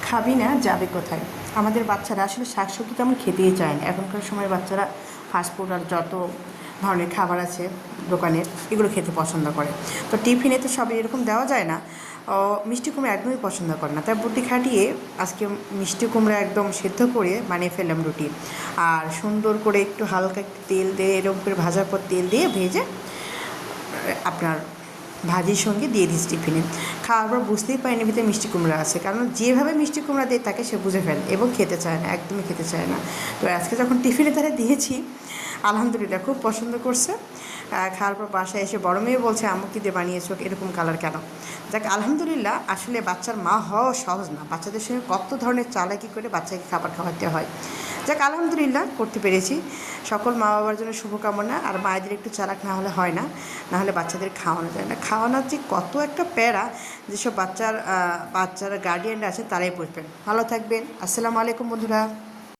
খাবি না যাবে কোথায়? আমাদের বাচ্চারা আসলে শাকসবজি তেমন খেতেই চায় না। এখনকার সময়ের বাচ্চারা ফাস্টফুড আর যত ধরনের খাবার আছে দোকানের, এগুলো খেতে পছন্দ করে। তো টিফিনে তো সব এরকম দেওয়া যায় না। মিষ্টি কুমড়া একদমই পছন্দ করে না, তাই বুদ্ধি খাটিয়ে আজকে মিষ্টি কুমড়া একদম সেদ্ধ করে বানিয়ে ফেললাম রুটি। আর সুন্দর করে একটু হালকা একটু তেল দিয়ে এরকম করে ভাজার পর তেল দিয়ে ভেজে আপনার ভাজির সঙ্গে দিয়ে দিস টিফিনে। খাওয়ার পর বুঝতেই পারিনি ভিতরে মিষ্টি কুমড়া আছে, কারণ যেভাবে মিষ্টি কুমড়া দেয় তাকে সে বুঝে ফেলে এবং খেতে চায় না, একদমই খেতে চায় না। তো আজকে যখন টিফিনে তারা দিয়েছি, আলহামদুলিল্লাহ খুব পছন্দ করছে। খাওয়ার পর বাসায় এসে বড় মেয়ে বলছে, আম্মু কী দিয়ে বানিয়েছো, এরকম কালার কেন? যাক আলহামদুলিল্লাহ, আসলে বাচ্চার মা হওয়া সহজ না। বাচ্চাদের সঙ্গে কত ধরনের চালাকি করে বাচ্চাকে খাবার খাওয়াতে হয়। যাক আলহামদুলিল্লাহ করতে পেরেছি। সকল মা বাবার জন্য শুভকামনা। আর মায়েদের একটু চালাক না হলে হয় না, না হলে বাচ্চাদের খাওয়ানো যায় না। খাওয়ানোর যে কত একটা প্যারা, যেসব বাচ্চারা গার্ডিয়ানরা আছে তারাই বুঝবেন। ভালো থাকবেন। আসসালামু আলাইকুম বন্ধুরা।